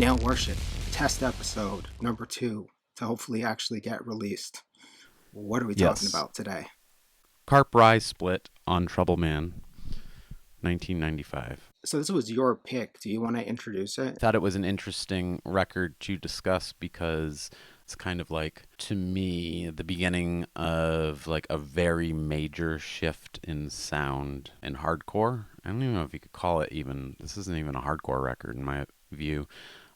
Nail Worship, test episode number 2 to hopefully actually get released. What are we talking Yes. about today? Karp Rye split on Troubleman, 1995. So this was your pick. Do you want to introduce it? Thought it was an interesting record to discuss because it's kind of like, to me, the beginning of like a very major shift in sound and hardcore. I don't even know if you could call it even, this isn't even a hardcore record in my view.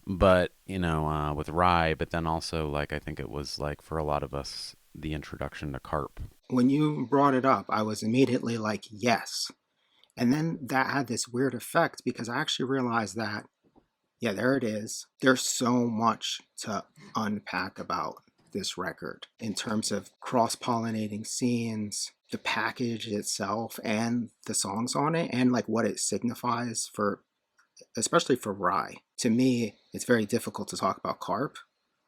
But, with Rye, but then also, like, I think it was, like, for a lot of us, the introduction to Karp. When you brought it up, I was immediately like, yes. And then that had this weird effect because I actually realized that, yeah, there it is. There's so much to unpack about this record in terms of cross-pollinating scenes, the package itself, and the songs on it, and like what it signifies for, especially for Rye. To me, it's very difficult to talk about Karp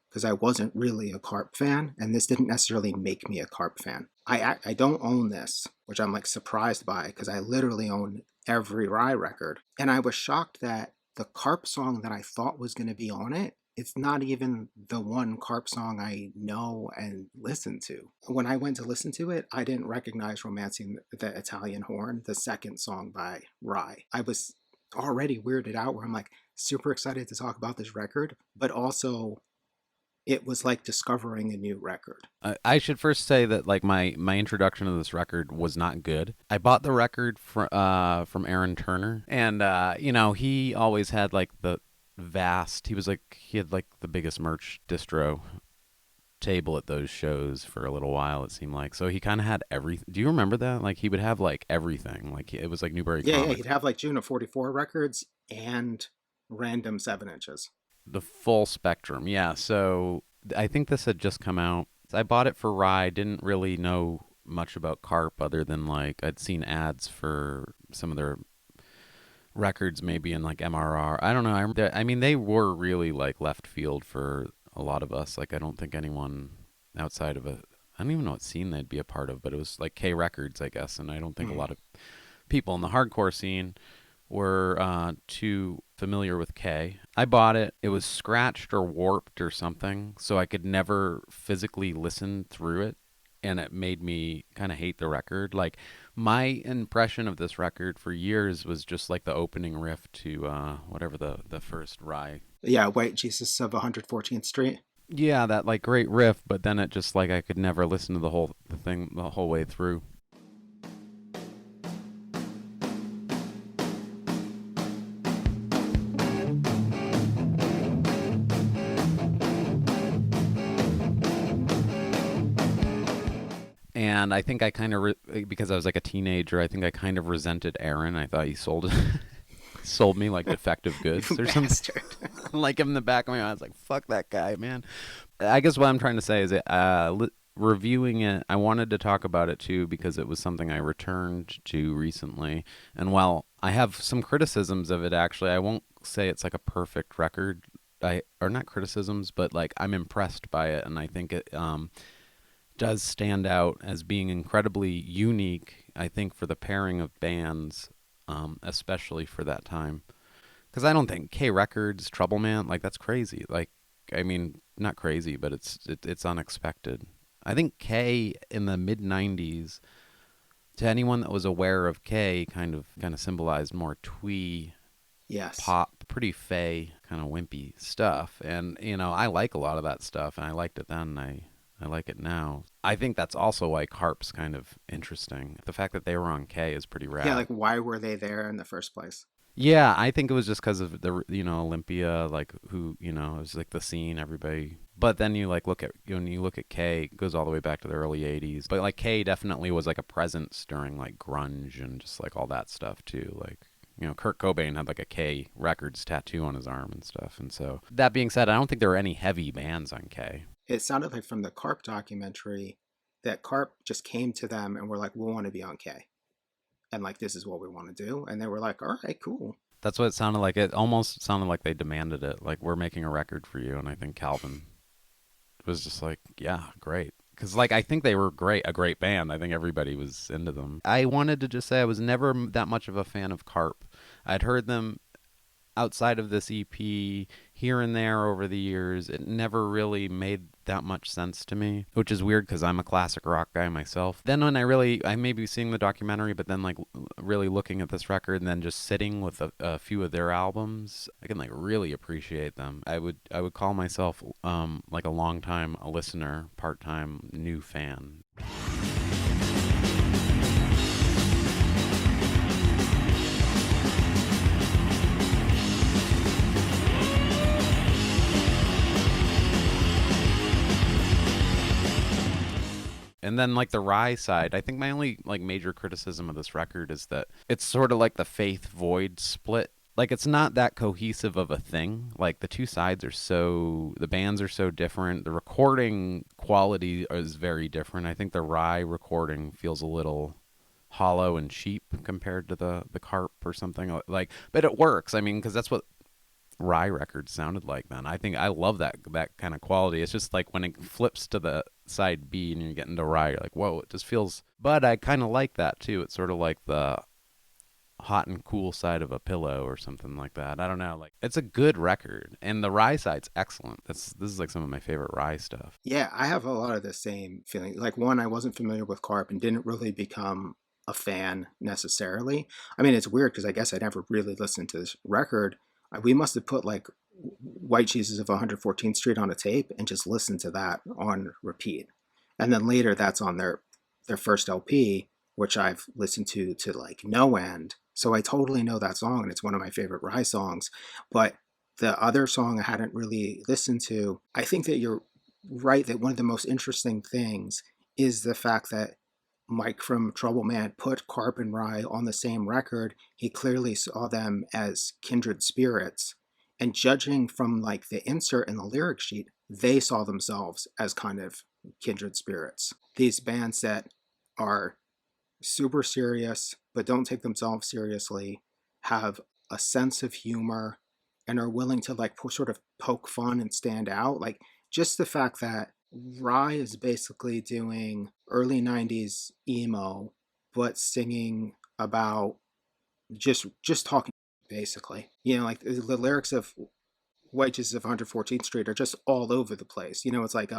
because I wasn't really a Karp fan, and this didn't necessarily make me a Karp fan. I don't own this, which I'm like surprised by because I literally own every Rye record, and I was shocked that the Karp song that I thought was going to be on it, it's not even the one Karp song I know and listen to. When I went to listen to it, I didn't recognize Romancing the Italian Horn, the second song by Rye. I was already weirded out where I'm like super excited to talk about this record, but also it was like discovering a new record. I should first say that, like, my introduction to this record was not good. I bought the record from Aaron Turner, and, he always had, like, he had, like, the biggest merch distro table at those shows for a little while, it seemed like. So he kind of had everything. Do you remember that? Like, he would have like everything. Like, it was like Newbury Yeah, Comics. he'd have like June of 44 records and random 7-inches. The full spectrum. Yeah. So I think this had just come out. I bought it for Rye. Didn't really know much about Karp other than like I'd seen ads for some of their records maybe in like MRR. I don't know. I mean, they were really like left field for a lot of us. Like, I don't think anyone outside of I don't even know what scene they'd be a part of, but it was like K Records, I guess. And I don't think a lot of people in the hardcore scene were too familiar with K. I bought it. It was scratched or warped or something, so I could never physically listen through it. And it made me kind of hate the record. Like, my impression of this record for years was just like the opening riff to whatever the first Rye. Yeah, White Jesus of 114th Street. Yeah, that like great riff, but then it just like I could never listen to the thing the whole way through. And I think I kind of, because I was like a teenager, I think I kind of resented Aaron. I thought he sold me like defective goods or something. Like, in the back of my mind, I was like, fuck that guy, man. I guess what I'm trying to say is that reviewing it, I wanted to talk about it too because it was something I returned to recently. And while I have some criticisms of it, actually, I won't say it's like a perfect record. Or not criticisms, but like I'm impressed by it, and I think it does stand out as being incredibly unique, I think, for the pairing of bands, especially for that time. Because I don't think K Records, Troubleman, like, that's crazy. Like, I mean, not crazy, but it's unexpected. I think K in the mid-90s, to anyone that was aware of K, kind of symbolized more twee, yes, pop, pretty fey, kind of wimpy stuff. And, I like a lot of that stuff, and I liked it then, and I like it now. I think that's also why Karp's kind of interesting. The fact that they were on K is pretty rad. Yeah, like, why were they there in the first place? Yeah, I think it was just because of the, Olympia, like, who, it was like the scene, everybody. But then you like when you look at K, it goes all the way back to the early 80s. But like K definitely was like a presence during like grunge and just like all that stuff too. Like, Kurt Cobain had like a K Records tattoo on his arm and stuff. And so, that being said, I don't think there were any heavy bands on K. It sounded like from the Karp documentary that Karp just came to them and were like, we want to be on K. And like, this is what we want to do. And they were like, all right, cool. That's what it sounded like. It almost sounded like they demanded it. Like, we're making a record for you. And I think Calvin was just like, yeah, great. Because, like, I think they were a great band. I think everybody was into them. I wanted to just say I was never that much of a fan of Karp. I'd heard them outside of this EP here and there over the years. It never really made that much sense to me, which is weird because I'm a classic rock guy myself. Then when I may be seeing the documentary, but then like really looking at this record and then just sitting with a few of their albums, I can like really appreciate them. I would call myself like a long time a listener, part-time new fan. And then like the Rye side, I think my only like major criticism of this record is that it's sort of like the Faith Void split. Like it's not that cohesive of a thing. Like the two sides are the bands are so different. The recording quality is very different. I think the Rye recording feels a little hollow and cheap compared to the Karp or something like, but it works. I mean, because that's what Rye records sounded like then. I think I love that kind of quality. It's just like when it flips to the side B and you get into Rye, you're like, whoa, it just feels. But I kind of like that too. It's sort of like the hot and cool side of a pillow or something like that. I don't know. Like it's a good record, and the Rye side's excellent. This is like some of my favorite Rye stuff. Yeah, I have a lot of the same feeling. Like one, I wasn't familiar with Karp and didn't really become a fan necessarily. I mean, it's weird because I guess I never really listened to this record. We must have put like White Jesus of 114th Street on a tape and just listened to that on repeat. And then later that's on their first LP, which I've listened to like no end. So I totally know that song and it's one of my favorite Rye songs. But the other song I hadn't really listened to, I think that you're right that one of the most interesting things is the fact that Mike from Troubleman put Karp and Rye on the same record. He clearly saw them as kindred spirits. And judging from like the insert in the lyric sheet, they saw themselves as kind of kindred spirits. These bands that are super serious, but don't take themselves seriously, have a sense of humor, and are willing to like sort of poke fun and stand out. Like just the fact that Rye is basically doing early 90s emo, but singing about just talking basically. You know, like the lyrics of White Jesus of 114th Street are just all over the place. You know, it's like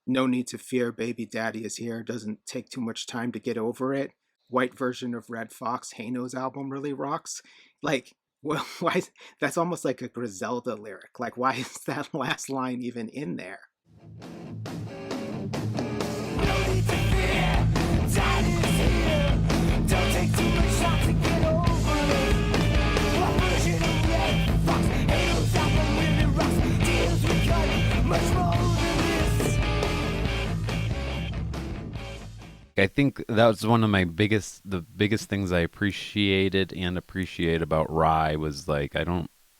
no need to fear, baby daddy is here. Doesn't take too much time to get over it. White version of Red Fox, Hano's album really rocks. Like, well, why? That's almost like a Griselda lyric. Like, why is that last line even in there? I think that was one of the biggest things I appreciated and appreciate about Rye was like,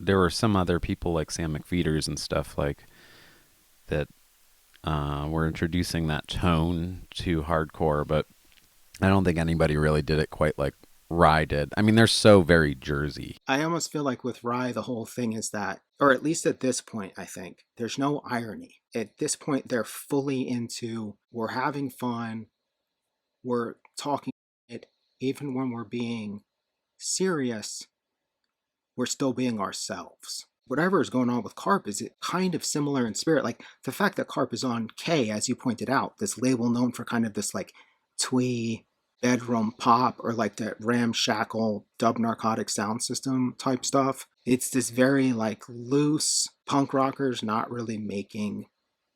there were some other people like Sam McFeeters and stuff like that were introducing that tone to hardcore, but I don't think anybody really did it quite like Rye did. I mean, they're so very Jersey. I almost feel like with Rye, the whole thing is that, or at least at this point, I think, there's no irony. At this point, they're fully into, we're having fun, we're talking it, even when we're being serious, we're still being ourselves. Whatever is going on with Karp is kind of similar in spirit. Like the fact that Karp is on K, as you pointed out, this label known for kind of this like twee bedroom pop or like the ramshackle dub narcotic sound system type stuff. It's this very like loose punk rockers not really making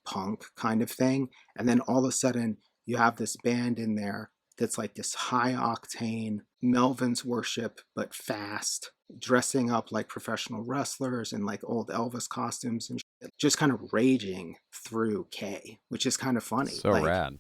punk kind of thing. And then all of a sudden you have this band in there that's like this high octane Melvin's worship, but fast, dressing up like professional wrestlers in like old Elvis costumes and shit, just kind of raging through K, which is kind of funny. So like, rad.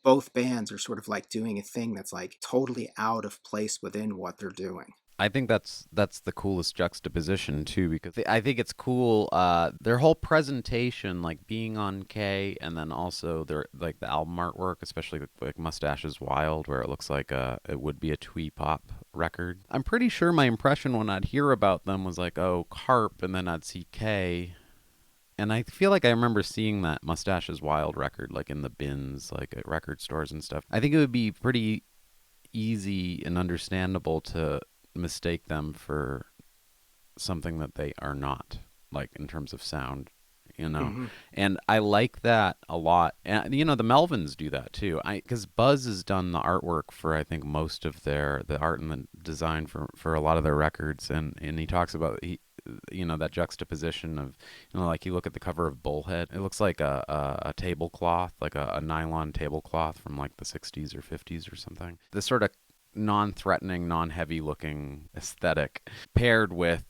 both bands are sort of like doing a thing that's like totally out of place within what they're doing. I think that's the coolest juxtaposition too, because I think it's cool. Their whole presentation, like being on K, and then also their like the album artwork, especially like Mustaches Wild, where it looks like it would be a twee pop record. I'm pretty sure my impression when I'd hear about them was like, oh, Karp, and then I'd see K. And I feel like I remember seeing that Mustaches Wild record like in the bins, like at record stores and stuff. I think it would be pretty easy and understandable to mistake them for something that they are not, like in terms of sound, you know. Hmm. And I like that a lot. And you know, the Melvins do that too. I Because Buzz has done the artwork for I think most of the art and the design for a lot of their records, and he talks about you know, that juxtaposition of, you know, like you look at the cover of Bullhead, it looks like a tablecloth, like a nylon tablecloth from like the 60s or 50s or something. This sort of non-threatening, non-heavy looking aesthetic paired with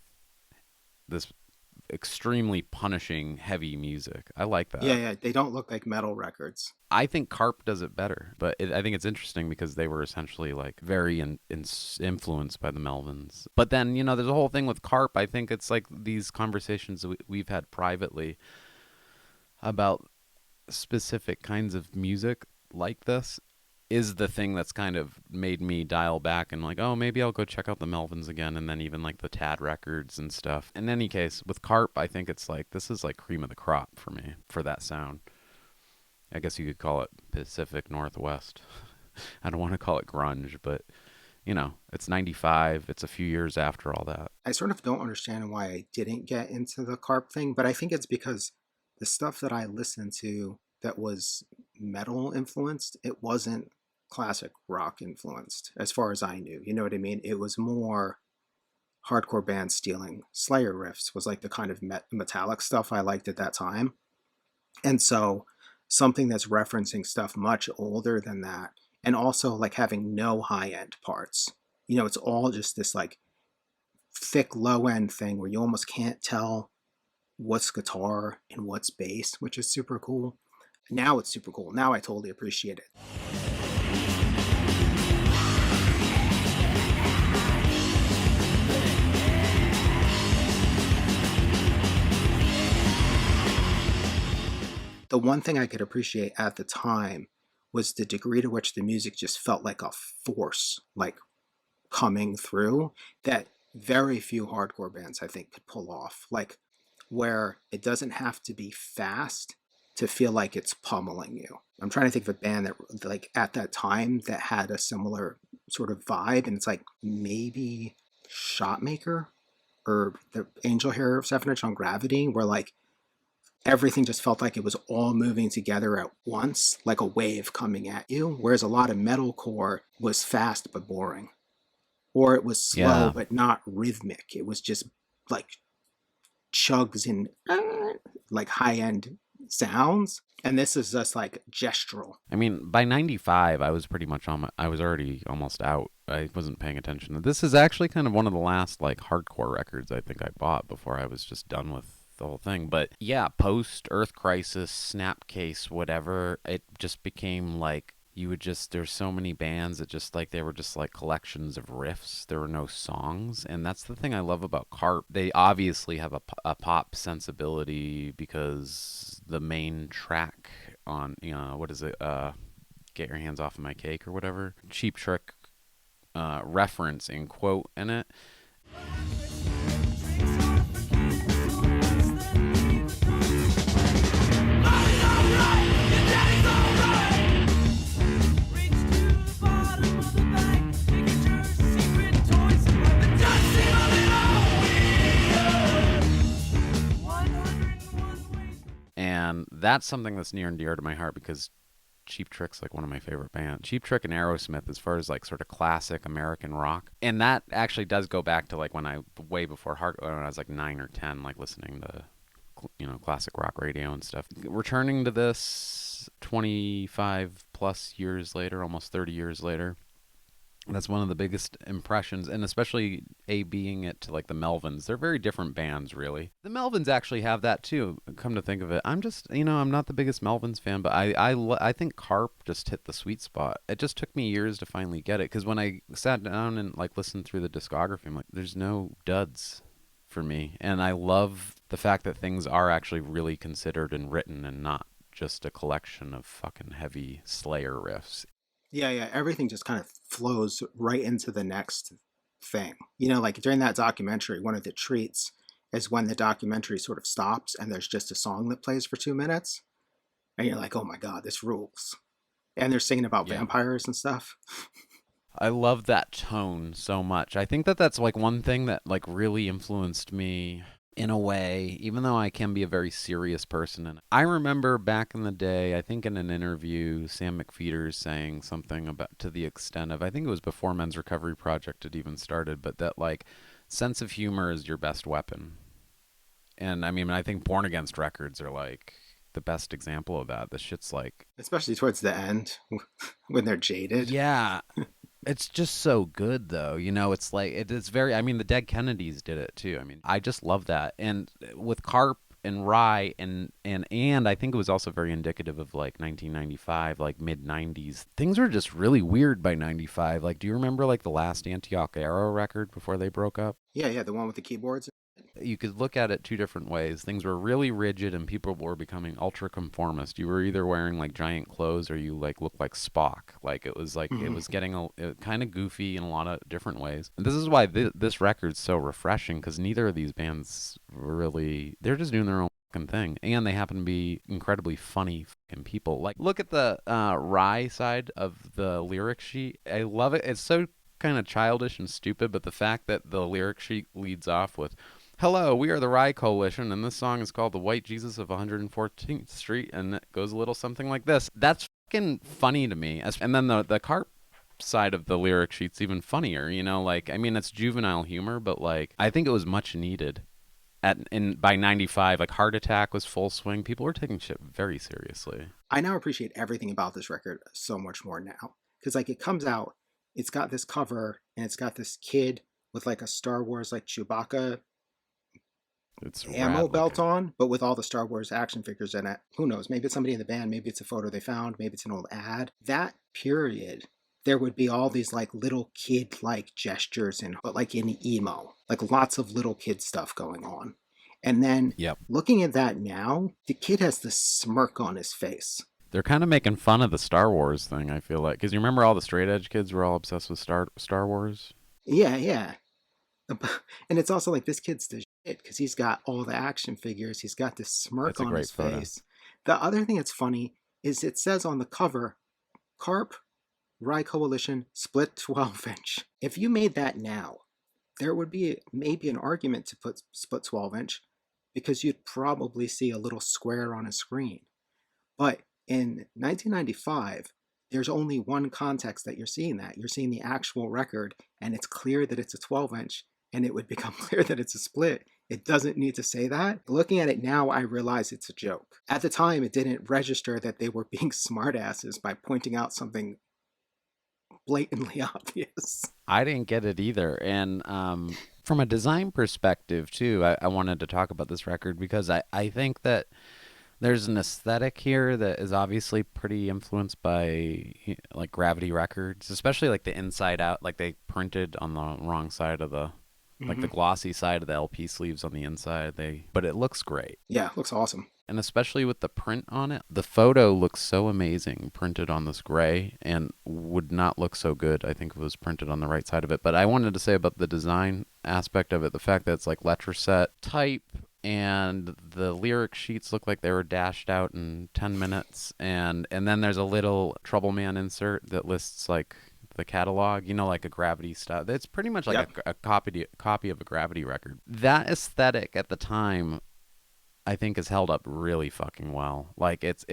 this extremely punishing heavy music. I like that. Yeah, they don't look like metal records. I think Karp does it better, but I think it's interesting because they were essentially like very influenced by the Melvins. But then, you know, there's a whole thing with Karp. I think it's like these conversations that we've had privately about specific kinds of music like this is the thing that's kind of made me dial back and like, oh, maybe I'll go check out the Melvins again, and then even like the Tad records and stuff. In any case, with Karp, I think it's like this is like cream of the crop for me for that sound. I guess you could call it Pacific Northwest. I don't want to call it grunge, but you know, it's 95. It's a few years after all that. I sort of don't understand why I didn't get into the Karp thing, but I think it's because the stuff that I listened to that was metal influenced, it wasn't classic rock influenced, as far as I knew. You know what I mean? It was more hardcore bands stealing Slayer riffs, was like the kind of metallic stuff I liked at that time. And so something that's referencing stuff much older than that, and also like having no high end parts. You know, it's all just this like thick low end thing where you almost can't tell what's guitar and what's bass, which is super cool. Now it's super cool. Now I totally appreciate it. The one thing I could appreciate at the time was the degree to which the music just felt like a force, like coming through, that very few hardcore bands I think could pull off. Like where it doesn't have to be fast to feel like it's pummeling you. I'm trying to think of a band that like at that time that had a similar sort of vibe, and it's like maybe Shotmaker or the Angel Hair 7 Inch on Gravity, where like everything just felt like it was all moving together at once, like a wave coming at you. Whereas a lot of metalcore was fast but boring, or it was slow Yeah. but not rhythmic. It was just like chugs and like high end sounds. And this is just like gestural. I mean, by 95, I was pretty much I was already almost out. I wasn't paying attention. This is actually kind of one of the last like hardcore records I think I bought before I was just done with the whole thing. But yeah, post Earth Crisis, Snapcase, whatever, it just became like you would just, there's so many bands that just like they were just like collections of riffs. There were no songs, and that's the thing I love about Karp. They obviously have a pop sensibility because the main track on, you know, what is it, Get Your Hands Off of My Cake or whatever, Cheap Trick reference in quote in it. And that's something that's near and dear to my heart because Cheap Trick's like one of my favorite bands. Cheap Trick and Aerosmith as far as like sort of classic American rock. And that actually does go back to like when I, way before when I was like 9 or 10, like listening to, you know, classic rock radio and stuff. Returning to this 25 plus years later, almost 30 years later, That's one of the biggest impressions, and especially being it to like the Melvins. They're very different bands, really. The Melvins actually have that too. Come to think of it, I'm just, I'm not the biggest Melvins fan, but I think Karp just hit the sweet spot. It just took me years to finally get it, because when I sat down and like listened through the discography, I'm like, there's no duds for me, and I love the fact that things are actually really considered and written, and not just a collection of fucking heavy Slayer riffs. Yeah, yeah. Everything just kind of flows right into the next thing. You know, like during that documentary, one of the treats is when the documentary sort of stops and there's just a song that plays for 2 minutes. And you're like, oh my God, this rules. And they're singing about Yeah. vampires and stuff. I love that tone so much. I think that that's like one thing that like really influenced me in a way, even though I can be a very serious person. And I remember back in the day, I think in an interview, Sam McPheeters saying something about, to the extent of, I think it was before Men's Recovery Project had even started, but that like sense of humor is your best weapon. And I mean, I think Born Against records are like the best example of that. The shit's like, Especially towards the end when they're jaded. yeah, it's just so good, though. It's like it's very. I mean, the Dead Kennedys did it too. I mean, I just love that. And with Karp and Rye and I think it was also very indicative of like 1995, like mid 90s. Things were just really weird by 95. Like, do you remember like the last Antioch Arrow record before they broke up? Yeah, yeah, the one with the keyboards. You could look at it two different ways. Things were really rigid and people were becoming ultra conformist. You were either wearing like giant clothes or you like looked like Spock. Like it was getting kind of goofy in a lot of different ways. And this is why this record's so refreshing, because neither of these bands really, they're just doing their own fucking thing, and they happen to be incredibly funny fucking people. Like, look at the Rye side of the lyric sheet. I love it. It's so kind of childish and stupid, but the fact that the lyric sheet leads off with, "Hello, we are the Rye Coalition, and this song is called The White Jesus of 114th Street," and it goes a little something like this. That's fucking funny to me. And then the Karp side of the lyric sheet's even funnier, like, I mean, it's juvenile humor, but like, I think it was much needed. By 95, like Heart Attack was full swing. People were taking shit very seriously. I now appreciate everything about this record so much more now. Because, like, it comes out, it's got this cover, and it's got this kid with, like, a Star Wars, like, Chewbacca It's ammo rad belt looking. on, but with all the Star Wars action figures in it. Who knows? Maybe it's somebody in the band. Maybe it's a photo they found. Maybe it's an old ad. That period, there would be all these like little kid like gestures and but like in emo, like lots of little kid stuff going on. And then Yep. looking at that now, the kid has this smirk on his face. They're kind of making fun of the Star Wars thing, I feel like. Because you remember all the straight edge kids were all obsessed with Star Wars? Yeah, yeah. And it's also like this kid's the shit because he's got all the action figures. He's got this smirk That's a on great his photo. face. The other thing that's funny is it says on the cover, Karp, Rye Coalition, split 12-inch. If you made that now, there would be maybe an argument to put split 12-inch because you'd probably see a little square on a screen. But in 1995, there's only one context that you're seeing that. You're seeing the actual record, and it's clear that it's a 12-inch, and it would become clear that it's a split. It doesn't need to say that. Looking at it now, I realize it's a joke. At the time, it didn't register that they were being smartasses by pointing out something blatantly obvious. I didn't get it either. And from a design perspective, too, I wanted to talk about this record because I think that there's an aesthetic here that is obviously pretty influenced by like Gravity Records, especially like the inside out, like they printed on the wrong side of the, like the glossy side of the LP sleeves on the inside. But it looks great. Yeah, looks awesome. And especially with the print on it, the photo looks so amazing printed on this gray, and would not look so good, I think, if it was printed on the right side of it. But I wanted to say about the design aspect of it, the fact that it's like Letraset type, and the lyric sheets look like they were dashed out in 10 minutes. And then there's a little Troubleman insert that lists like the catalog, like a Gravity style. It's pretty much like Yep. a copy of a Gravity record. That aesthetic at the time, I think, has held up really fucking well. Like it's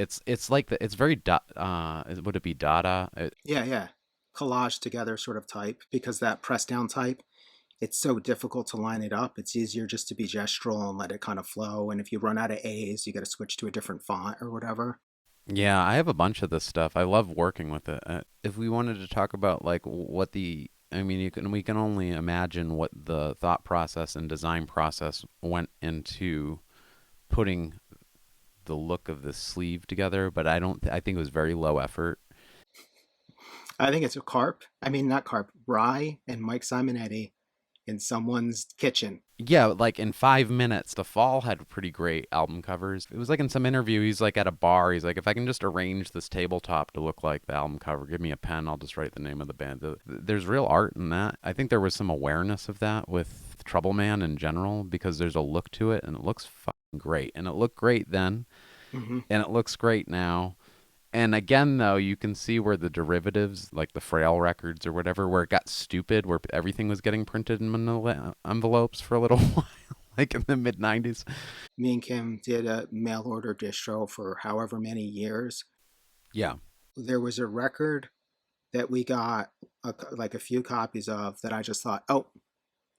like it's very would it be Dada? Yeah, yeah. Collage together sort of type because that press down type, it's so difficult to line it up. It's easier just to be gestural and let it kind of flow. And if you run out of A's, you got to switch to a different font or whatever. Yeah, I have a bunch of this stuff. I love working with it. If we wanted to talk about like what the, I mean, we can only imagine what the thought process and design process went into putting the look of the sleeve together, but I think it was very low effort. I think it's a Karp. I mean, not Karp. Rye and Mike Simonetti in someone's kitchen. Yeah, like in 5 minutes, The Fall had pretty great album covers. It was like in some interview, he's like at a bar. He's like, if I can just arrange this tabletop to look like the album cover, give me a pen, I'll just write the name of the band. There's real art in that. I think there was some awareness of that with Troubleman in general because there's a look to it and it looks fucking great. And it looked great then Hmm. and it looks great now. And again, though, you can see where the derivatives, like the Frail records or whatever, where it got stupid, where everything was getting printed in manila envelopes for a little while, like in the mid 90s. Me and Kim did a mail order distro for however many years. Yeah. There was a record that we got like a few copies of that I just thought, oh,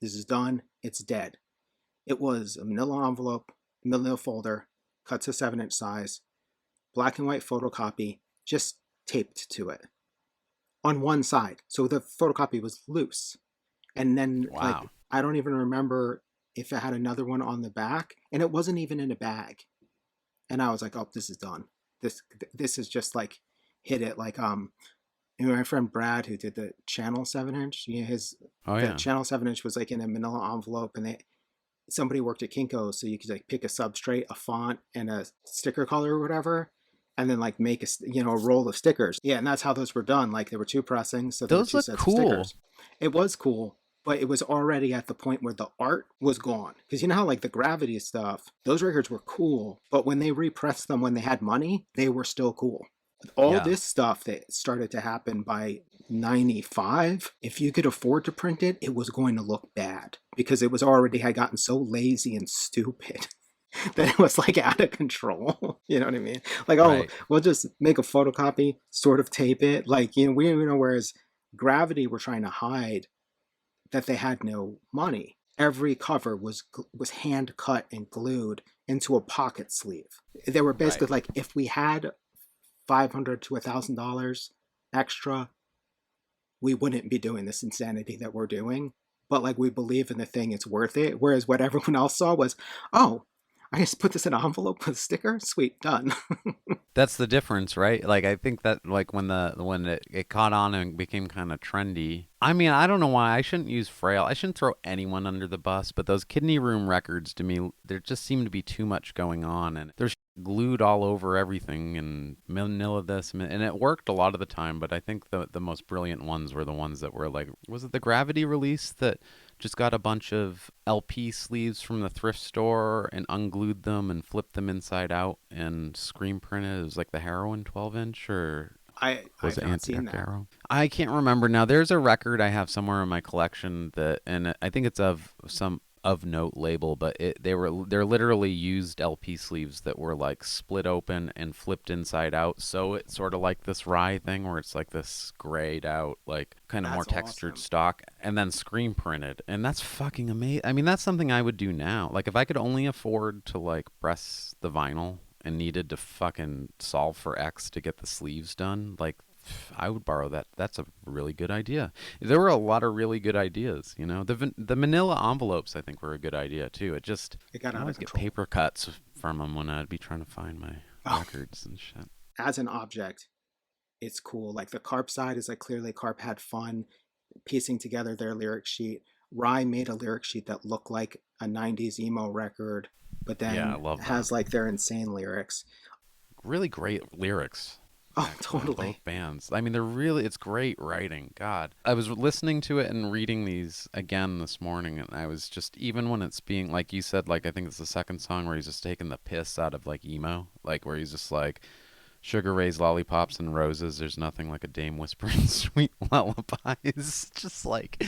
this is done. It's dead. It was a manila envelope, manila folder, cut to 7-inch size, black and white photocopy, just taped to it on one side. So the photocopy was loose. And then, like, Wow. I don't even remember if it had another one on the back, and it wasn't even in a bag. And I was like, oh, this is done. This is just like hit it like you know, my friend Brad who did the channel 7-inch, you know, his Oh, the yeah. channel 7-inch was like in a manila envelope, and they somebody worked at Kinko, so you could like pick a substrate, a font, and a sticker color or whatever, and then like make a a roll of stickers. Yeah, and that's how those were done. Like there were two pressings, so there were Those two look sets of cool. stickers. It was cool, but it was already at the point where the art was gone. Because you know how like the Gravity stuff, those records were cool, but when they repressed them when they had money, they were still cool. All Yeah. this stuff that started to happen by 95, if you could afford to print it, it was going to look bad because it was already had gotten so lazy and stupid that it was like out of control. You know what I mean? Like, oh, Right. we'll just make a photocopy, sort of tape it. Like, whereas Gravity were trying to hide that they had no money. Every cover was hand cut and glued into a pocket sleeve. They were Right. basically like, if we had $500 to $1,000 extra, we wouldn't be doing this insanity that we're doing. But like we believe in the thing, it's worth it. Whereas what everyone else saw was, oh, I just put this in an envelope with a sticker. Sweet, done. That's the difference, right? Like I think that like when it caught on and became kind of trendy. I mean, I don't know why I shouldn't use Frail. I shouldn't throw anyone under the bus, but those Kidney Room records to me, there just seemed to be too much going on and there's glued all over everything and manila this and it worked a lot of the time, but I think the most brilliant ones were the ones that were like, was it the Gravity release that just got a bunch of LP sleeves from the thrift store and unglued them and flipped them inside out and screen printed? It was like the Heroin 12-inch, or was I've it not seen Anti-Dark that. Arrow? I can't remember now. There's a record I have somewhere in my collection that, and I think it's of some of note label, but they're literally used LP sleeves that were like split open and flipped inside out. So it's sort of like this Rye thing where it's like this grayed out, like kind of more That's textured awesome. stock, and then screen printed, and that's fucking amazing. I mean, that's something I would do now. Like if I could only afford to like press the vinyl and needed to fucking solve for X to get the sleeves done, like I would borrow that. That's a really good idea. There were a lot of really good ideas. You know, the Manila envelopes I think were a good idea too. It just It got I'd out of always get control. paper cuts from them when I'd be trying to find my Oh, records and shit. as an object, it's cool. Like the Carp side is like clearly Carp had fun piecing together their lyric sheet. Rye made a lyric sheet that looked like a 90s emo record, but Yeah, I then love that. has like their insane lyrics. Really great lyrics. Oh, Actually, on totally. both bands. I mean, it's great writing. God. I was listening to it and reading these again this morning, and I was just, even when it's being, like you said, like, I think it's the second song where he's just taking the piss out of, like, emo. Like, where he's just like, Sugar Ray's lollipops and roses. There's nothing like a dame whispering sweet lullabies. Just like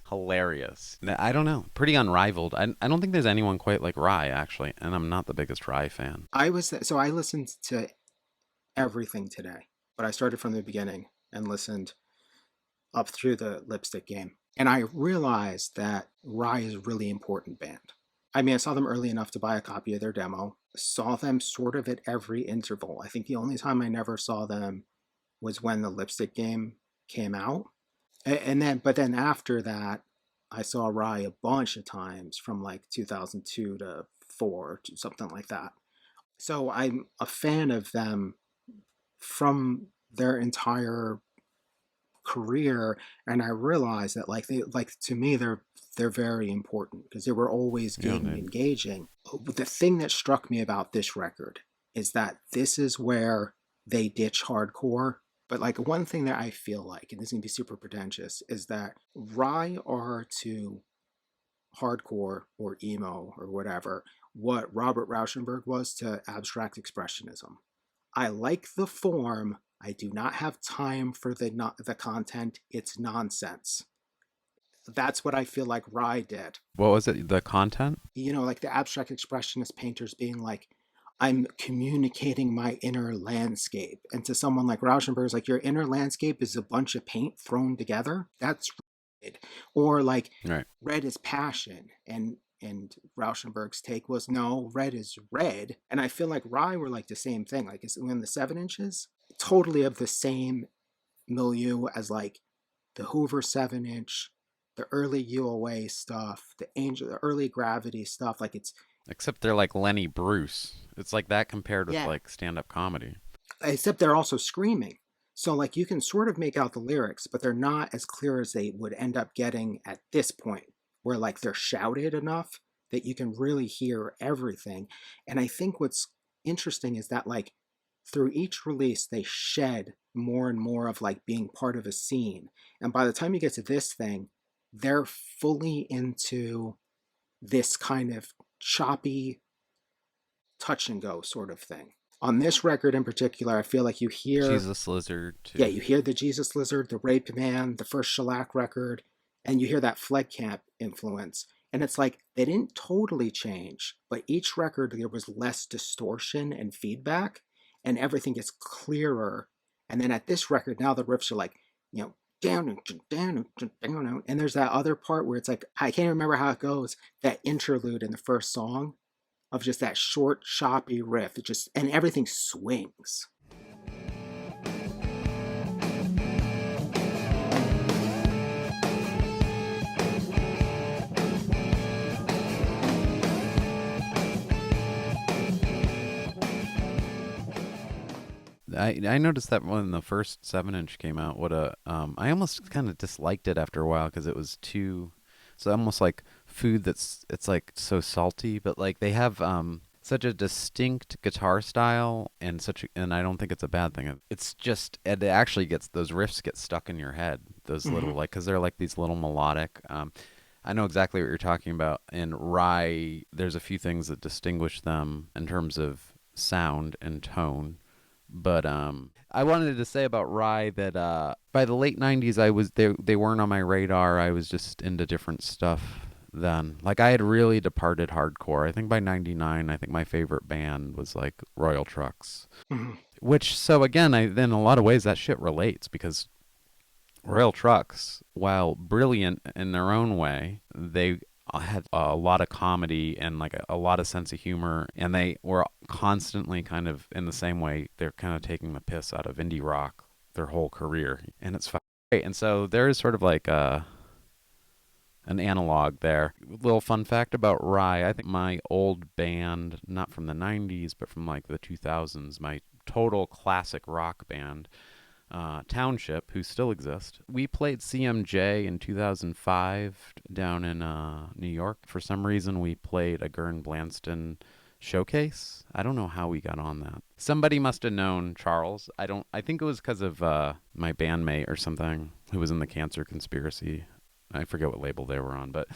hilarious. I don't know. Pretty unrivaled. I don't think there's anyone quite like Rye, actually. And I'm not the biggest Rye fan. I listened to everything today, but I started from the beginning and listened up through the Lipstick Game. And I realized that Rye is a really important band. I mean, I saw them early enough to buy a copy of their demo. Saw them sort of at every interval. I think the only time I never saw them was when the Lipstick Game came out. But then after that, I saw Rye a bunch of times from like 2002 to 4, to something like that. So I'm a fan of them from their entire career, and I realized that like to me they're very important because they were always engaging. But the thing that struck me about this record is that this is where they ditch hardcore. But like one thing that I feel like, and this is gonna be super pretentious, is that Rye are to hardcore or emo or whatever what Robert Rauschenberg was to abstract expressionism. I like the form. I do not have time for the content. It's nonsense. That's what I feel like Rye did. What was it? The content? You know, like the abstract expressionist painters being like, I'm communicating my inner landscape. And to someone like Rauschenberg, is like, your inner landscape is a bunch of paint thrown together. That's red. Or like, Right. red is passion. And Rauschenberg's take was, no, red is red. And I feel like Rye were like the same thing. Like, it's when the 7-inches, totally of the same milieu as like the Hoover 7-inch, the early UOA stuff, the early Gravity stuff. Like, it's, Except they're like Lenny Bruce. It's like that compared with yeah, like stand-up comedy. except they're also screaming. So like you can sort of make out the lyrics, but they're not as clear as they would end up getting at this point, where like they're shouted enough that you can really hear everything. And I think what's interesting is that like through each release they shed more and more of like being part of a scene. And by the time you get to this thing, they're fully into this kind of choppy touch and go sort of thing. On this record in particular, I feel like you hear Jesus Lizard too. yeah, you hear the Jesus Lizard, the Rape Man, the first Shellac record, and you hear that Flegkamp influence. And it's like they didn't totally change, but each record there was less distortion and feedback, and everything gets clearer. And then at this record, now the riffs are like, you know, down, down, down, and there's that other part where it's like, I can't remember how it goes, that interlude in the first song of just that short, choppy riff. It just, and everything swings. I noticed that when the first 7-inch came out, I almost kind of disliked it after a while because it was too, it's almost like food it's like so salty, but like they have such a distinct guitar style and I don't think it's a bad thing. It's just, it actually gets, those riffs get stuck in your head, those little like, because they're like these little melodic. I know exactly what you're talking about. In Rye, there's a few things that distinguish them in terms of sound and tone. But I wanted to say about Rye that by the late 90s, they weren't on my radar. I was just into different stuff then. Like I had really departed hardcore. I think by 99, I think my favorite band was like Royal Trucks. Which, so again, then in a lot of ways that shit relates because Royal Trucks, while brilliant in their own way, they had a lot of comedy and like a lot of sense of humor, and they were constantly kind of in the same way, they're kind of taking the piss out of indie rock their whole career, and it's great. And so there is sort of like an analog there. Little fun fact about Rye, I think my old band, not from the 90s but from like the 2000s, my total classic rock band, Township, who still exist. We played CMJ in 2005 down in New York. For some reason, we played a Gern Blanston showcase. I don't know how we got on that. Somebody must have known Charles. I think it was because of my bandmate or something who was in the Cancer Conspiracy. I forget what label they were on, but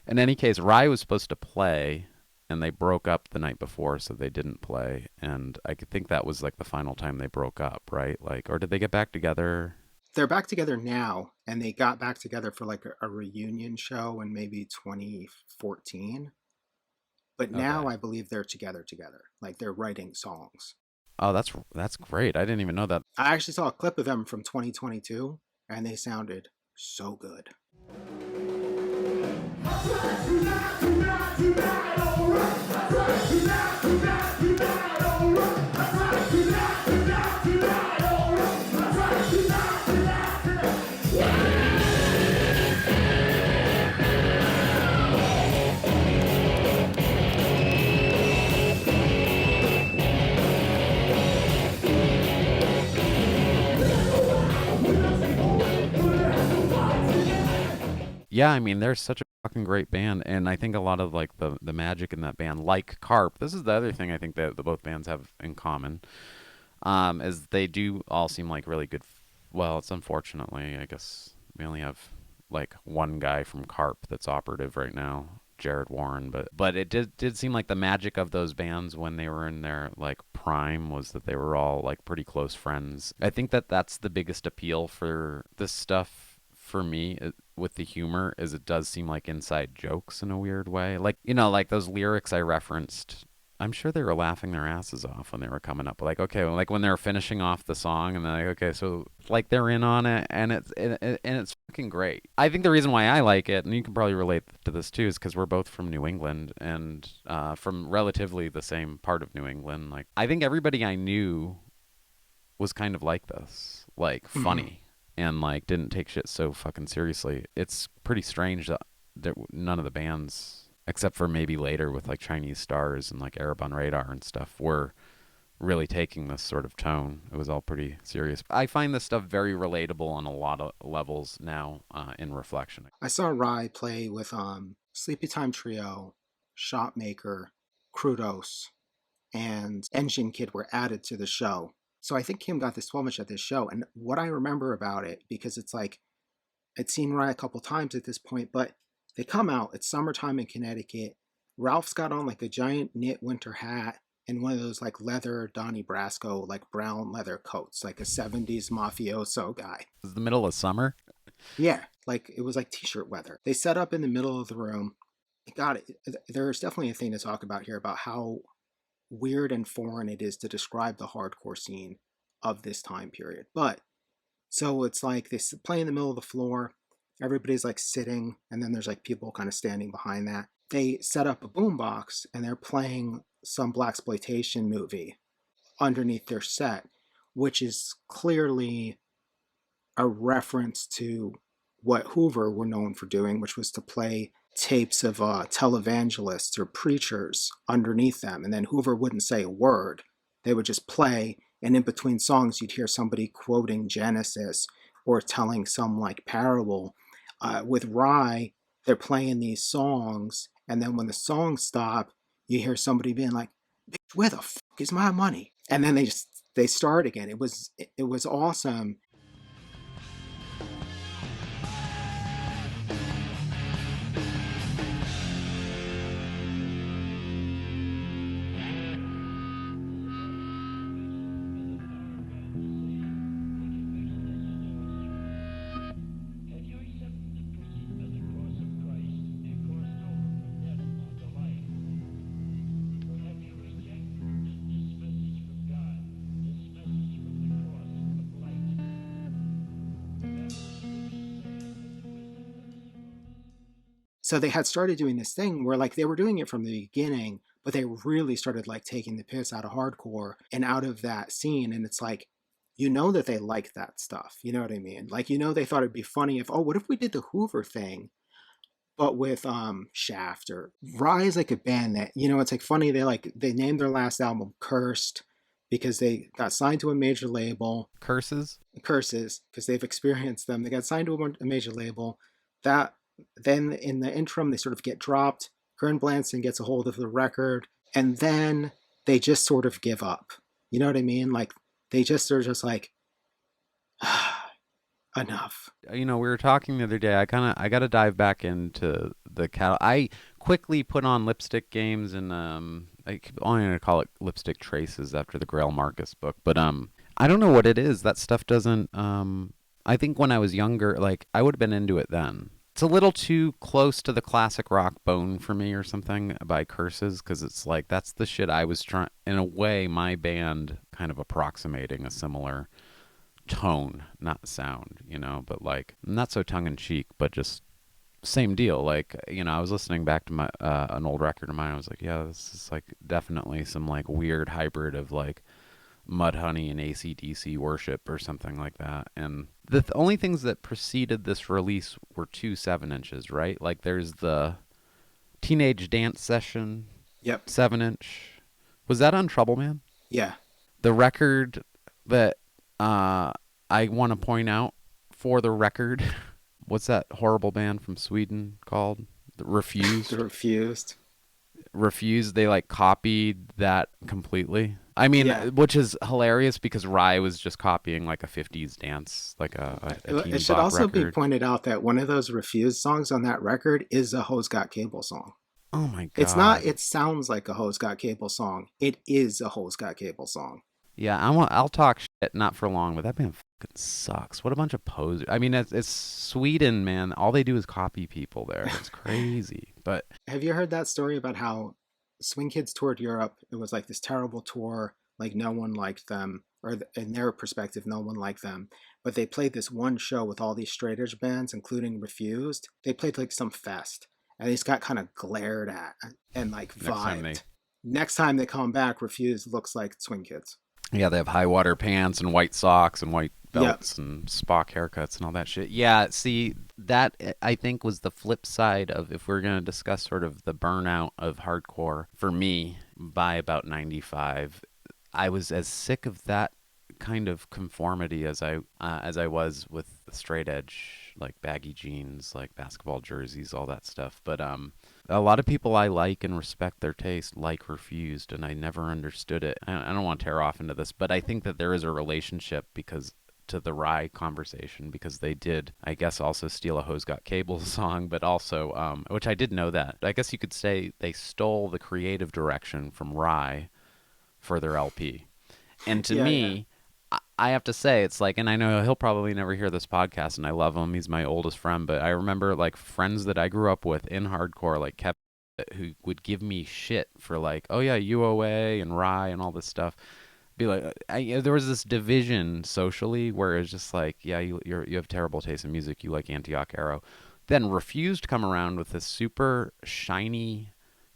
in any case, Rye was supposed to play, and they broke up the night before, so they didn't play. And I think that was like the final time they broke up, right? Like, or did they get back together? They're back together now, and they got back together for like a reunion show in maybe 2014. But now Okay. I believe they're together. Like they're writing songs. Oh, that's great. I didn't even know that. I actually saw a clip of them from 2022, and they sounded so good. Yeah, I mean, they're such a fucking great band, and I think a lot of like the magic in that band, like Karp. This is the other thing I think that the both bands have in common, is they do all seem like really good. Well, it's unfortunately, I guess we only have like one guy from Karp that's operative right now, Jared Warren. But it did seem like the magic of those bands when they were in their like prime was that they were all like pretty close friends. I think that that's the biggest appeal for this stuff for me with the humor is it does seem like inside jokes in a weird way. Like, you know, like those lyrics I referenced, I'm sure they were laughing their asses off when they were coming up. Like, okay, well, like when they were finishing off the song, and they're like, okay, so like they're in on it, and it's fucking great. I think the reason why I like it, and you can probably relate to this too, is because we're both from New England and from relatively the same part of New England. Like, I think everybody I knew was kind of like this, like funny, and like didn't take shit so fucking seriously. It's pretty strange that none of the bands, except for maybe later with like Chinese Stars and like Arab on Radar and stuff, were really taking this sort of tone. It was all pretty serious. I find this stuff very relatable on a lot of levels now in reflection. I saw Rye play with Sleepy Time Trio, Shopmaker, Crudos, and Engine Kid were added to the show. So I think Kim got this 12-inch at this show. And what I remember about it, because it's like, I'd seen Rye a couple times at this point, but they come out, it's summertime in Connecticut. Ralph's got on like a giant knit winter hat and one of those like leather Donnie Brasco, like brown leather coats, like a 70s mafioso guy. It was the middle of summer? Yeah, like it was like t-shirt weather. They set up in the middle of the room. God, there's definitely a thing to talk about here about how weird and foreign it is to describe the hardcore scene of this time period. But so it's like they play in the middle of the floor, everybody's like sitting, and then there's like people kind of standing behind that. They set up a boombox and they're playing some blaxploitation movie underneath their set, which is clearly a reference to what Hoover were known for doing, which was to play tapes of televangelists or preachers underneath them, and then Hoover wouldn't say a word. They would just play, and in between songs you'd hear somebody quoting Genesis or telling some like parable. With Rye, they're playing these songs, and then when the songs stop, you hear somebody being like, "Bitch, where the fuck is my money?" And then they start again. It was awesome. So they had started doing this thing where like they were doing it from the beginning, but they really started like taking the piss out of hardcore and out of that scene. And it's like, you know that they like that stuff. You know what I mean? Like, you know, they thought it'd be funny if, oh, what if we did the Hoover thing, but with Shaft? Or Rye is like a band that, you know, it's like funny. They named their last album Cursed because they got signed to a major label. Curses, because they've experienced them. They got signed to a major label. That then in the interim they sort of get dropped. Kern Blanson gets a hold of the record, and then they just sort of give up. You know what I mean? Like they're just like enough. You know, we were talking the other day. I got to dive back into the catalog. I quickly put on Lipstick Games and I'm going to call it Lipstick Traces after the Grail Marcus book. But I don't know what it is. That stuff doesn't. I think when I was younger, like I would have been into it then. It's a little too close to the classic rock Bone for me or something by Curses, because it's like that's the shit I was trying. In a way, my band kind of approximating a similar tone, not sound, you know, but like not so tongue in cheek, but just same deal. Like, I was listening back to my an old record of mine. I was like, yeah, this is like definitely some like weird hybrid of like Mudhoney and AC/DC worship or something like that. And the only things that preceded this release were two 7-inches, right? Like there's the Teenage Dance Session Yep. 7-inch. Was that on Troubleman? Yeah. The record that I want to point out for the record, what's that horrible band from Sweden called? The Refused. Refused. Refused. They like copied that completely. I mean, Yeah. which is hilarious because Rye was just copying like a 50s dance, like a teeny It should bop also be record. pointed out that one of those Refused songs on that record is a Hose Got Cable song. Oh my It's not, God. it sounds like a Hose Got Cable song. It is a Hose Got Cable song. Yeah, I'll talk shit, not for long, but that band fucking sucks. What a bunch of posers. I mean, it's Sweden, man. All they do is copy people there. It's crazy. But Have you heard that story about how Swing Kids toured Europe? It was like this terrible tour, like no one liked them, or in their perspective, no one liked them. But they played this one show with all these straight edge bands, including Refused. They played like some fest, and they just got kind of glared at and like next time they, vibed. Next time they come back, Refused looks like Swing Kids. yeah, they have high water pants and white socks and white Yep. belts and Spock haircuts and all that shit. Yeah, see, that I think was the flip side of if we're going to discuss sort of the burnout of hardcore for me by about 95. I was as sick of that kind of conformity as I was with the straight edge, like baggy jeans, like basketball jerseys, all that stuff. But a lot of people I like and respect their taste like Refused, and I never understood it. I don't want to tear off into this, but I think that there is a relationship because to the Rye conversation because they did, I guess, also steal a Hose Got Cable song, but also, which I did know that. I guess you could say they stole the creative direction from Rye for their LP. And to Yeah, yeah. me, I have to say, it's like, and I know he'll probably never hear this podcast, and I love him. He's my oldest friend, but I remember like friends that I grew up with in hardcore, like kept who would give me shit for like, oh yeah, UOA and Rye and all this stuff. Be like, there was this division socially where it's just like, yeah, you have terrible taste in music. You like Antioch Arrow. Then Refused come around with this super shiny,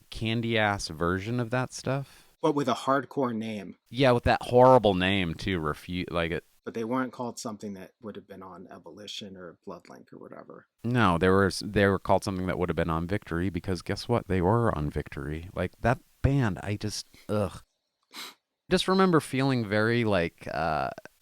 candy ass version of that stuff. But with a hardcore name. Yeah, with that horrible name too. Refuse, like it. But they weren't called something that would have been on Abolition or Bloodlink or whatever. No, they were called something that would have been on Victory because guess what? They were on Victory. Like that band, I just ugh. Just remember feeling very like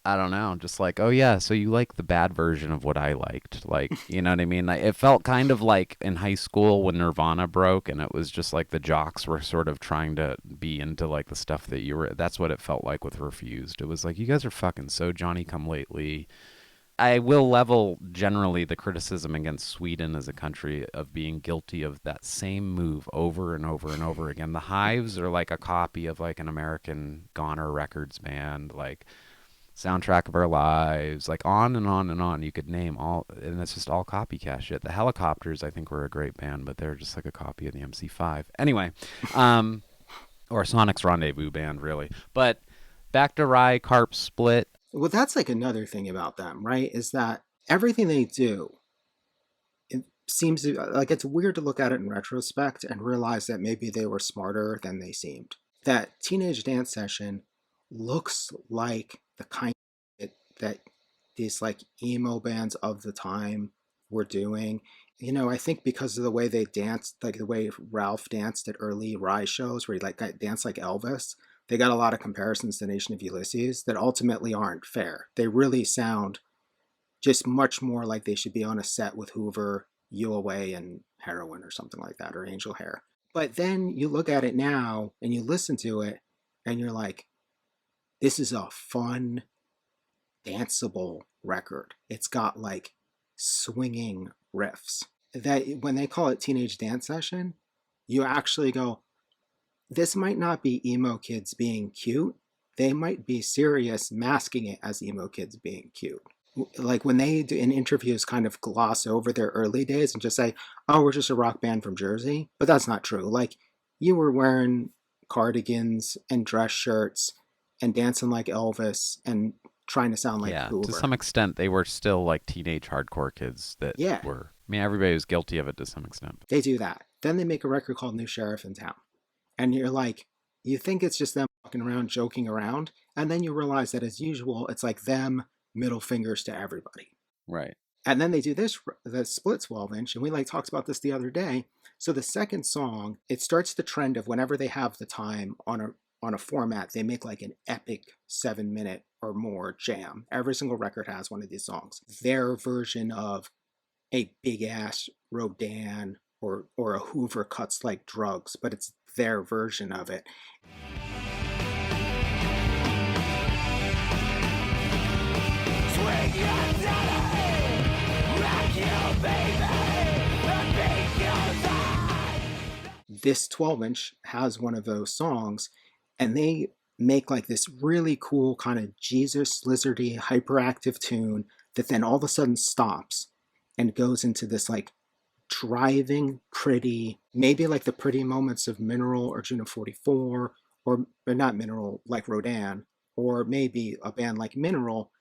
I don't know, just like, oh yeah, so you like the bad version of what I liked, like, you know what I mean? Like, it felt kind of like in high school when Nirvana broke, and it was just like the jocks were sort of trying to be into like the stuff that you were. That's what it felt like with Refused. It was like you guys are fucking so Johnny Come Lately. I will level generally the criticism against Sweden as a country of being guilty of that same move over and over and over again. The Hives are like a copy of like an American Goner Records band, like Soundtrack of Our Lives, like on and on and on. You could name all, and it's just all copycat shit. The Helicopters, I think, were a great band, but they're just like a copy of the MC5. Anyway, or Sonic's Rendezvous band, really. But back to Rye, Karp split. Well, that's like another thing about them, right? Is that everything they do, it seems to, like it's weird to look at it in retrospect and realize that maybe they were smarter than they seemed. That Teenage Dance Session looks like the kind of that these like emo bands of the time were doing. You know, I think because of the way they danced, like the way Ralph danced at early Rye shows, where he like danced like Elvis, they got a lot of comparisons to Nation of Ulysses that ultimately aren't fair. They really sound just much more like they should be on a set with Hoover, UOA, and Heroin or something like that, or Angel Hair. But then you look at it now and you listen to it and you're like, this is a fun, danceable record. It's got like swinging riffs. That when they call it Teenage Dance Session, you actually go, this might not be emo kids being cute. They might be serious masking it as emo kids being cute. Like when they do in interviews kind of gloss over their early days and just say, oh, we're just a rock band from Jersey. But that's not true. Like you were wearing cardigans and dress shirts and dancing like Elvis and trying to sound like Yeah, to Hoover. some extent, they were still like teenage hardcore kids that Yeah. were. I mean, everybody was guilty of it to some extent. They do that. Then they make a record called New Sheriff in Town. And you're like, you think it's just them walking around, joking around. And then you realize that as usual, it's like them middle fingers to everybody. Right. And then they do this, the split 12-inch, and we like talked about this the other day. So the second song, it starts the trend of whenever they have the time on a format, they make like an epic 7-minute or more jam. Every single record has one of these songs. Their version of a big ass Rodan or a Hoover cuts like drugs, but it's their version of it. This 12-inch has one of those songs, and they make like this really cool kind of Jesus lizardy hyperactive tune that then all of a sudden stops and goes into this like driving pretty, maybe like the pretty moments of Mineral or Juno 44, or not Mineral like Rodan, or maybe a band like Mineral.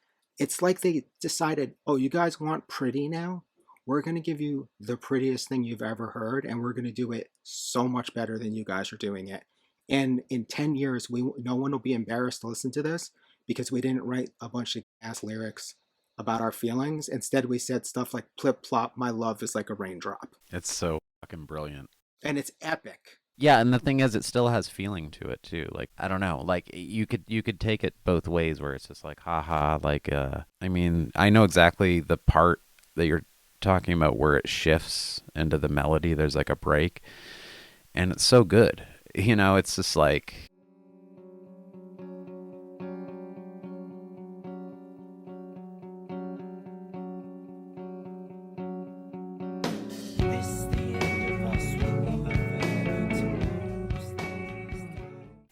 It's like they decided, oh, you guys want pretty now? We're going to give you the prettiest thing you've ever heard, and we're going to do it so much better than you guys are doing it. And in 10 years, no one will be embarrassed to listen to this because we didn't write a bunch of ass lyrics about our feelings. Instead, we said stuff like plip plop, my love is like a raindrop. It's so fucking brilliant. And it's epic. Yeah, and the thing is, it still has feeling to it too. Like, I don't know, like you could take it both ways, where it's just like, haha, like I mean, I know exactly the part that you're talking about where it shifts into the melody. There's like a break, and it's so good. You know, it's just like,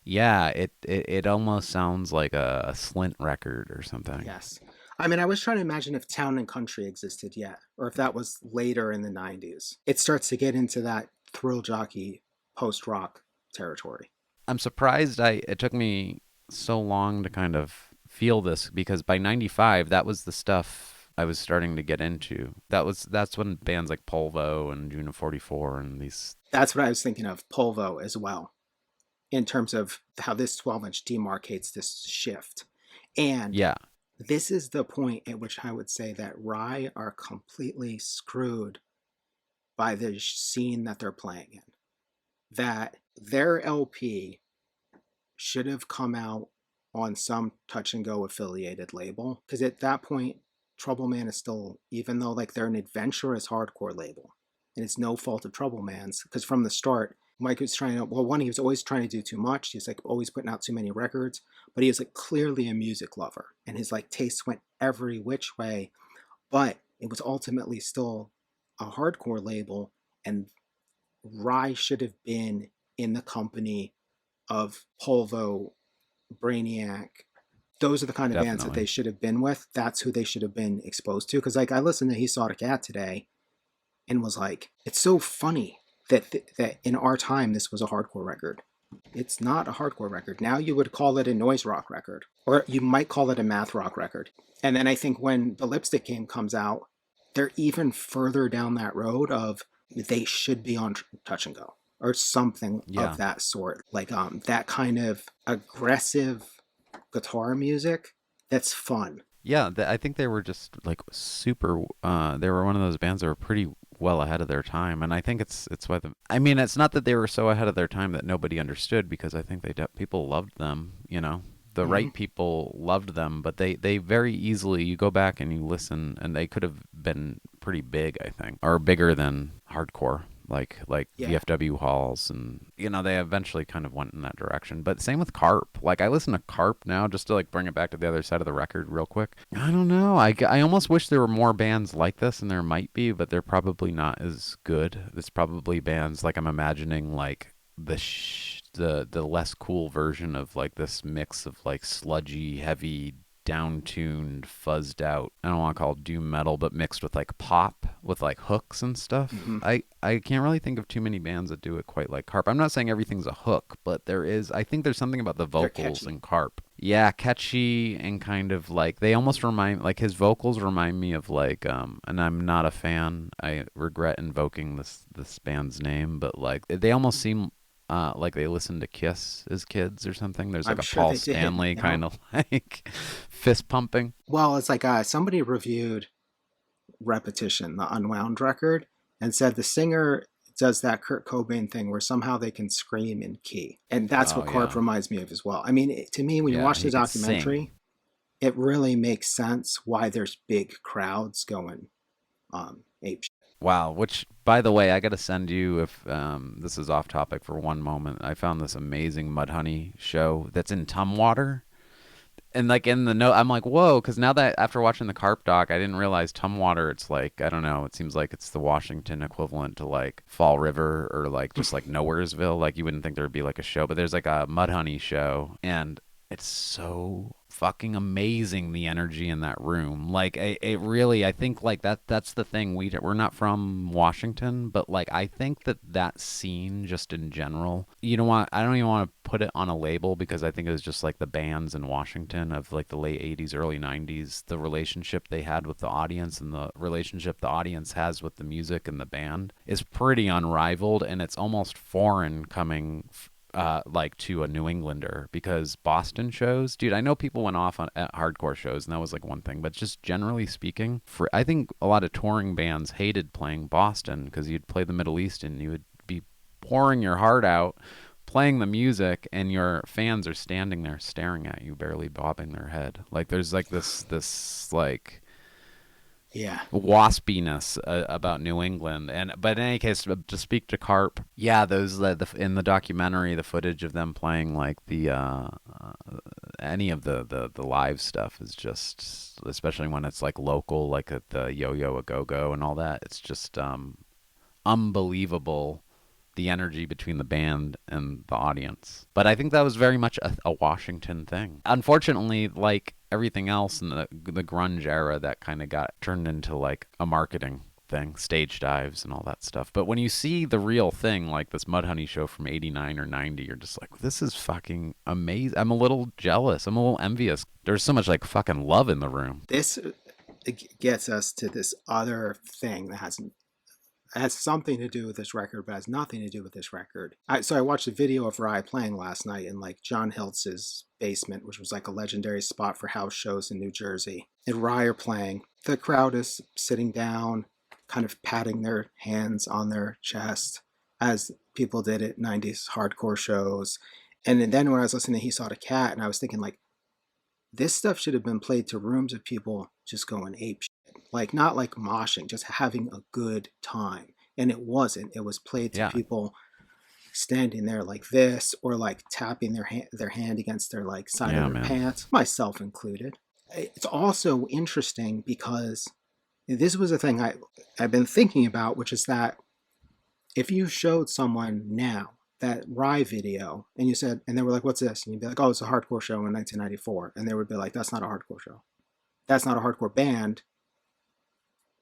yeah, it almost sounds like a Slint record or something. Yes. I mean, I was trying to imagine if Town and Country existed yet, or if that was later in the 90s. It starts to get into that thrill jockey post-rock territory. I'm surprised it took me so long to kind of feel this, because by 95, that was the stuff I was starting to get into. That's when bands like Polvo and Juno 44 and these... That's what I was thinking of, Polvo as well, in terms of how this 12-inch demarcates this shift. And yeah, this is the point at which I would say that Rye are completely screwed by the scene that they're playing in. That their LP should have come out on some touch and go affiliated label. Because at that point, Troubleman is still, even though like they're an adventurous hardcore label, and it's no fault of Troubleman's, because from the start, Mike was trying to, well, one, he was always trying to do too much. He was like always putting out too many records, but he was like clearly a music lover, and his like tastes went every which way. But it was ultimately still a hardcore label, and Rye should have been in the company of Polvo, Brainiac. Those are the kind of bands that they should have been with. That's who they should have been exposed to. Because like I listened to He Saw the Cat today, and was like, it's so funny that in our time this was a hardcore record. It's not a hardcore record. Now you would call it a noise rock record, or you might call it a math rock record. And then I think when the Lipstick Game comes out, they're even further down that road of they should be on Touch and Go or something of that sort. Like that kind of aggressive guitar music that's fun. Yeah, I think they were just like super. They were one of those bands that were pretty well ahead of their time, and I think it's why I mean, it's not that they were so ahead of their time that nobody understood, because I think people loved them. You know, the right people loved them, but they very easily, you go back and you listen, and they could have been pretty big, I think, or bigger than hardcore. Like VFW halls, and you know, they eventually kind of went in that direction. But same with Karp. Like I listen to Karp now just to like bring it back to the other side of the record real quick. I don't know. I almost wish there were more bands like this, and there might be, but they're probably not as good. It's probably bands like I'm imagining like the less cool version of like this mix of like sludgy, heavy down-tuned, fuzzed out, I don't want to call it doom metal, but mixed with like pop with like hooks and stuff. Mm-hmm. I can't really think of too many bands that do it quite like Karp. I'm not saying everything's a hook, but I think there's something about the vocals in Karp. Yeah, catchy and kind of like, they almost remind, like his vocals remind me of like, and I'm not a fan. I regret invoking this band's name, but like they almost seem like they listened to Kiss as kids or something. There's like I'm a sure Paul they did, Stanley you know? kind of like fist pumping. Well, it's like somebody reviewed Repetition, the Unwound record, and said the singer does that Kurt Cobain thing where somehow they can scream in key. And that's Oh what Karp yeah, reminds me of as well. I mean, to me, when you yeah, watch the he could sing. documentary, it really makes sense why there's big crowds going ape shit. Wow, which by the way, I got to send you, if this is off topic for one moment. I found this amazing Mudhoney show that's in Tumwater. And like in the note, I'm like, whoa, because now that after watching the Karp doc, I didn't realize Tumwater. It's like, I don't know. It seems like it's the Washington equivalent to like Fall River or like just like Nowheresville. Like you wouldn't think there would be like a show, but there's like a Mudhoney show, and it's so fucking amazing, the energy in that room. Like it really, I think like that's the thing. We're not from Washington, but like I think that scene just in general, I don't even want to put it on a label, because I think it was just like the bands in Washington of like the late 80s, early 90s, the relationship they had with the audience and the relationship the audience has with the music and the band is pretty unrivaled, and it's almost foreign coming like to a New Englander, because Boston shows, dude, I know people went off at hardcore shows and that was like one thing, but just generally speaking, I think a lot of touring bands hated playing Boston, because you'd play the Middle East and you would be pouring your heart out playing the music, and your fans are standing there staring at you, barely bobbing their head. Like there's like this like Yeah. waspiness about New England. But in any case, to speak to Karp, yeah, those in the documentary, the footage of them playing like the any of the live stuff is just, especially when it's like local, like at the Yo-Yo A Go-Go and all that, it's just unbelievable, the energy between the band and the audience. But I think that was very much a Washington thing. Unfortunately, like everything else in the grunge era, that kind of got turned into like a marketing thing, stage dives and all that stuff. But when you see the real thing, like this Mudhoney show from 89 or 90, you're just like, this is fucking amazing. I'm a little jealous. I'm a little envious. There's so much like fucking love in the room. This gets us to this other thing that has something to do with this record, but has nothing to do with this record. So I watched a video of Rye playing last night in like John Hiltz's basement, which was like a legendary spot for house shows in New Jersey. And Rye are playing. The crowd is sitting down, kind of patting their hands on their chest, as people did at 90s hardcore shows. And then when I was listening to He Saw the Cat, and I was thinking like, this stuff should have been played to rooms of people just going ape shit. Like, not like moshing, just having a good time. And it wasn't. It was played to people standing there like this, or like tapping their hand against their like side of their pants, myself included. It's also interesting because this was a thing I've been thinking about, which is that if you showed someone now that Rye video and you said, and they were like, what's this? And you'd be like, oh, it's a hardcore show in 1994. And they would be like, that's not a hardcore show. That's not a hardcore band.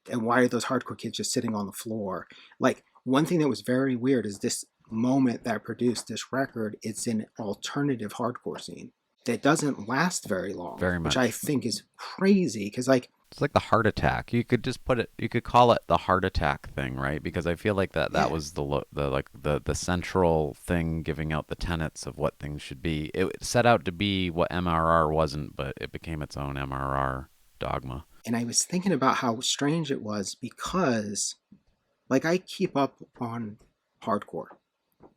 And why are those hardcore kids just sitting on the floor? Like, one thing that was very weird is this moment that produced this record, it's an alternative hardcore scene that doesn't last very long, which I think is crazy, because like, it's like the heart attack. You could just you could call it the heart attack thing, right? Because I feel like that was the central thing, giving out the tenets of what things should be. It set out to be what MRR wasn't, but it became its own MRR dogma. And I was thinking about how strange it was, because like I keep up on hardcore,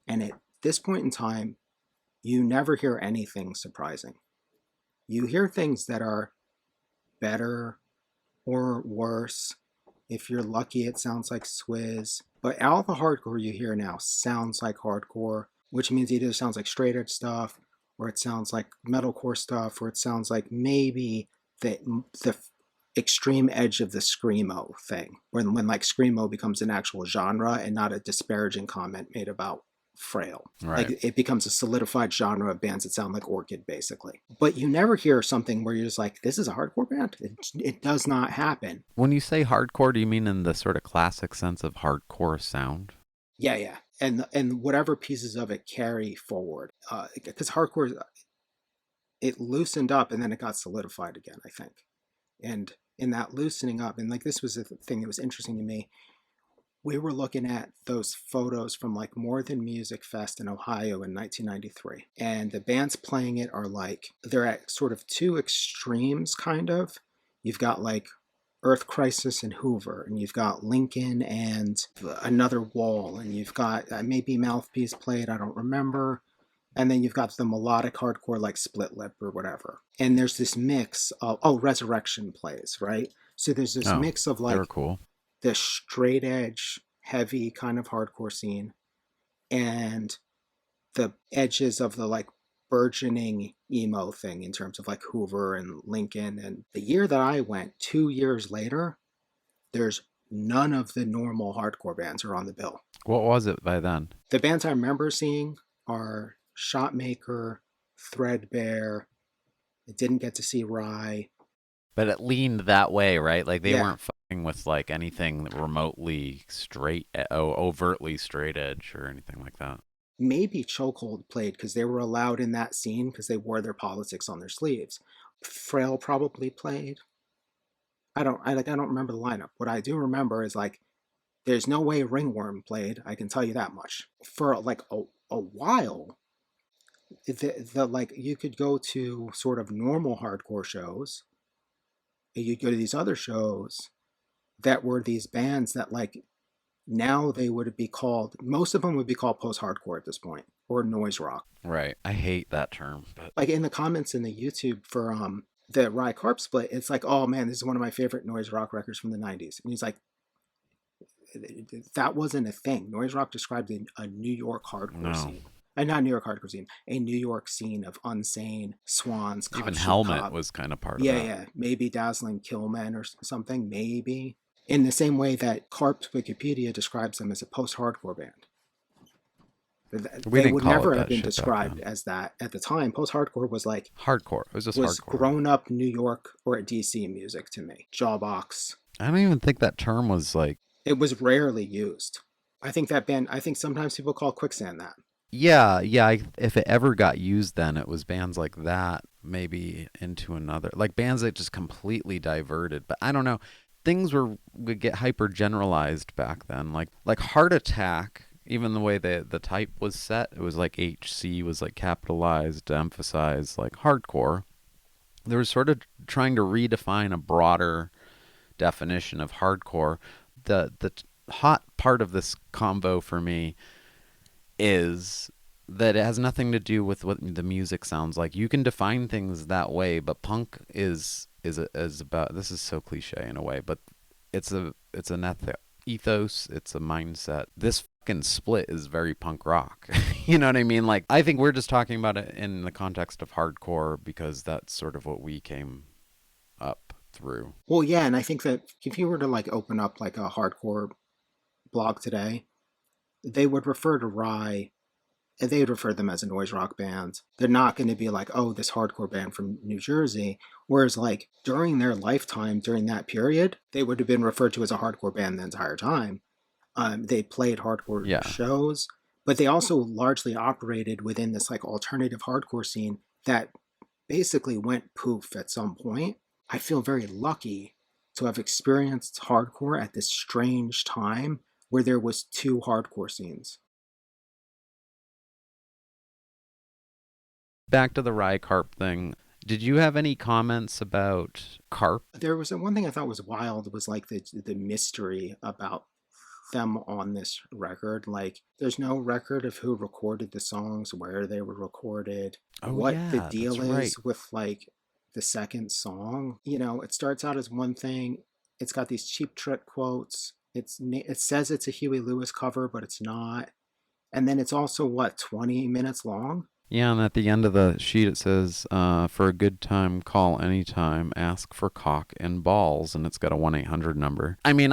and at this point in time, you never hear anything surprising. You hear things that are better or worse. If you're lucky, it sounds like Swizz. But all the hardcore you hear now sounds like hardcore, which means either it sounds like straight edge stuff, or it sounds like metalcore stuff, or it sounds like maybe the extreme edge of the screamo thing, when like screamo becomes an actual genre and not a disparaging comment made about Frail. Right. Like it becomes a solidified genre of bands that sound like Orchid, basically. But you never hear something where you're just like, this is a hardcore band. It does not happen. When you say hardcore, do you mean in the sort of classic sense of hardcore sound? Yeah, yeah. And whatever pieces of it carry forward. Because hardcore, it loosened up and then it got solidified again, I think. And in that loosening up, and like this was the thing that was interesting to me, we were looking at those photos from like More Than Music Fest in Ohio in 1993. And the bands playing it are like, they're at sort of two extremes, kind of. You've got like Earth Crisis and Hoover, and you've got Lincoln and Another Wall, and you've got maybe Mouthpiece played, I don't remember. And then you've got the melodic hardcore like Split Lip or whatever. And there's this mix of, Resurrection plays, right? So there's this mix of like, they were cool. The straight edge, heavy kind of hardcore scene and the edges of the like burgeoning emo thing in terms of like Hoover and Lincoln. And the year that I went, 2 years later, there's none of the normal hardcore bands are on the bill. What was it by then? The bands I remember seeing are Shotmaker, Threadbare. I didn't get to see Rye. But it leaned that way, right? Like they weren't fucking with like anything remotely straight, overtly straight edge or anything like that. Maybe Chokehold played because they were allowed in that scene because they wore their politics on their sleeves. Frail probably played. I don't remember the lineup. What I do remember is like, there's no way Ringworm played. I can tell you that much. For like a while, the like you could go to sort of normal hardcore shows. You'd go to these other shows that were these bands that like now they would be called, most of them would be called post-hardcore at this point, or noise rock. Right. I hate that term. But like in the comments in the YouTube for the Rye Karp split, it's like, oh man, this is one of my favorite noise rock records from the 90s. And he's like, that wasn't a thing. Noise rock described a New York hardcore scene. Not New York hardcore scene, a New York scene of Unsane, Swans, even Helmet was kind of part of that. Yeah, maybe Dazzling Killmen or something, maybe. In the same way that Karp's Wikipedia describes them as a post-hardcore band. They would never have been described as that at the time. Post-hardcore was like... hardcore. It was just hardcore. Grown-up New York or DC music to me. Jawbox. I don't even think that term was like... It was rarely used. I think sometimes people call Quicksand that. Yeah. If it ever got used then, it was bands like that, maybe into another. Like bands that just completely diverted. But I don't know. Things would get hyper generalized back then. Like Heart Attack, even the way the type was set, it was like HC was like capitalized to emphasize like hardcore. They were sort of trying to redefine a broader definition of hardcore. The hot part of this convo for me is that it has nothing to do with what the music sounds like. You can define things that way, but punk is about, this is so cliche in a way, but it's an ethos, it's a mindset. This fucking split is very punk rock. You know what I mean? Like, I think we're just talking about it in the context of hardcore because that's sort of what we came up through. Well, yeah, and I think that if you were to like open up like a hardcore blog today, they would refer to Rye, and they would refer them as a noise rock band. They're not going to be like, oh, this hardcore band from New Jersey. Whereas like during their lifetime, during that period, they would have been referred to as a hardcore band the entire time. They played hardcore shows, but they also largely operated within this like alternative hardcore scene that basically went poof at some point. I feel very lucky to have experienced hardcore at this strange time where there was two hardcore scenes. Back to the Rye Karp thing. Did you have any comments about Karp? There was one thing I thought was wild was like the mystery about them on this record. Like there's no record of who recorded the songs, where they were recorded, what the deal is with like the second song. You know, it starts out as one thing. It's got these Cheap Trick quotes. It says it's a Huey Lewis cover, but it's not. And then it's also 20 minutes long? Yeah, and at the end of the sheet it says, for a good time, call anytime, ask for cock and balls, and it's got a 1-800 number. I mean,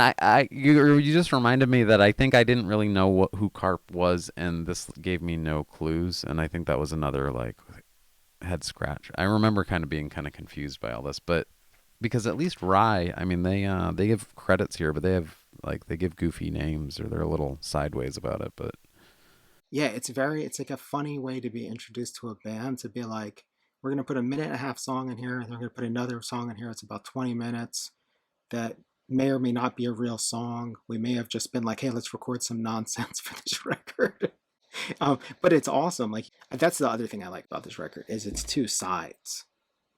you just reminded me that I think I didn't really know who Karp was, and this gave me no clues, and I think that was another, like, head scratch. I remember kind of being kind of confused by all this, but because at least Rye, I mean, they give credits here, but they give goofy names, or they're a little sideways about it, but Yeah, it's like a funny way to be introduced to a band, to be like, we're going to put a minute and a half song in here, and we're going to put another song in here. It's about 20 minutes that may or may not be a real song. We may have just been like, hey, let's record some nonsense for this record. But it's awesome. Like, that's the other thing I like about this record is it's two sides.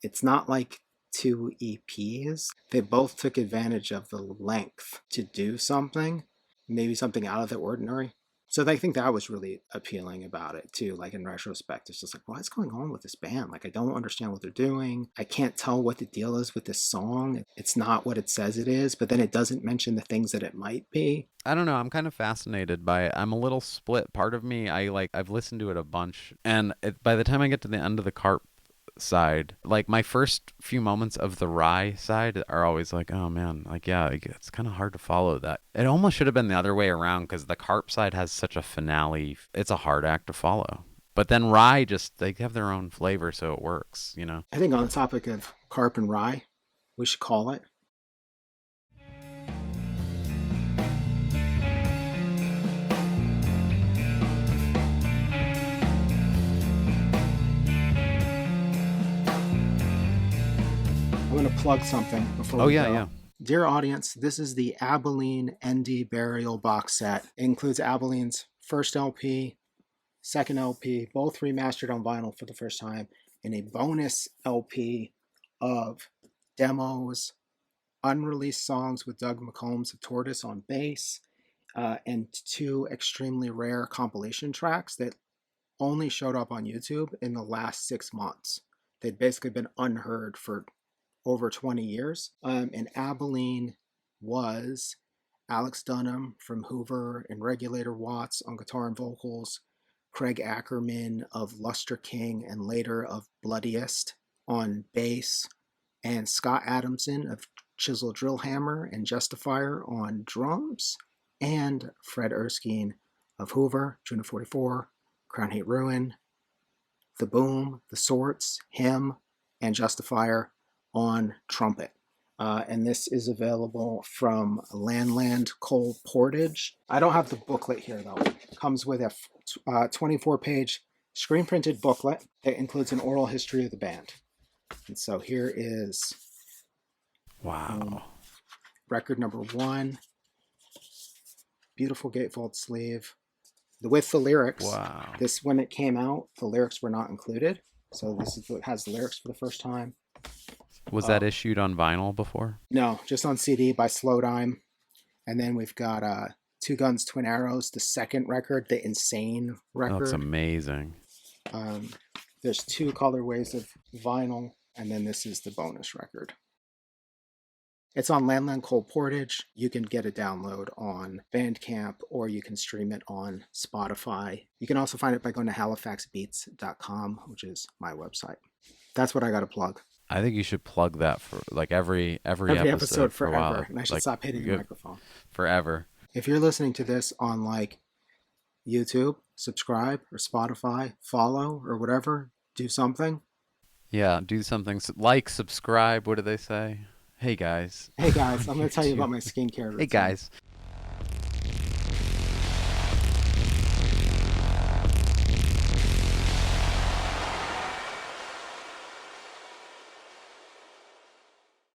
It's not like two EPs. They both took advantage of the length to do something, maybe something out of the ordinary. So I think that was really appealing about it too. Like in retrospect, it's just like, what's going on with this band? Like, I don't understand what they're doing. I can't tell what the deal is with this song. It's not what it says it is, but then it doesn't mention the things that it might be. I don't know. I'm kind of fascinated by it. I'm a little split. Part of me, I've listened to it a bunch, and by the time I get to the end of the Karp side, like my first few moments of the Rye side are always like, oh man, like yeah, it's kind of hard to follow that. It almost should have been the other way around, because the Karp side has such a finale. It's a hard act to follow. But then Rye, just they have their own flavor, so it works, you know. I think on the topic of Karp and Rye, we should call it. I'm going to plug something before we go. Yeah. Dear audience, this is the Abilene ND Burial box set. It includes Abilene's first LP, second LP, both remastered on vinyl for the first time, and a bonus LP of demos, unreleased songs with Doug McCombs of Tortoise on bass, and two extremely rare compilation tracks that only showed up on YouTube in the last 6 months. They'd basically been unheard for over 20 years. And Abilene was Alex Dunham from Hoover and Regulator Watts on guitar and vocals, Craig Ackerman of Luster King and later of Bloodiest on bass, and Scott Adamson of Chisel Drillhammer and Justifier on drums, and Fred Erskine of Hoover, June of 44, Crown Hate Ruin, The Boom, The Sorts, him, and Justifier on trumpet. And this is available from Landland Cole Portage. I don't have the booklet here though. It comes with a 24-page screen printed booklet that includes an oral history of the band. And so here is record number 1. Beautiful gatefold sleeve with the lyrics. Wow. This, when it came out, the lyrics were not included. So this is what has the lyrics for the first time. Was that issued on vinyl before? No, just on CD by Slowdime. And then we've got Two Guns, Twin Arrows, the second record, the Insane record. Oh, that's amazing. There's 2 colorways of vinyl, and then this is the bonus record. It's on Landland Cole Portage. You can get a download on Bandcamp, or you can stream it on Spotify. You can also find it by going to halifaxbeats.com, which is my website. That's what I got to plug. I think you should plug that for like every episode for forever. a while. And I should stop hitting the microphone. Forever. If you're listening to this on like YouTube, subscribe, or Spotify, follow, or whatever, do something. Yeah, do something. Like, subscribe. What do they say? Hey guys. I'm going to tell you about my skincare routine. Hey guys.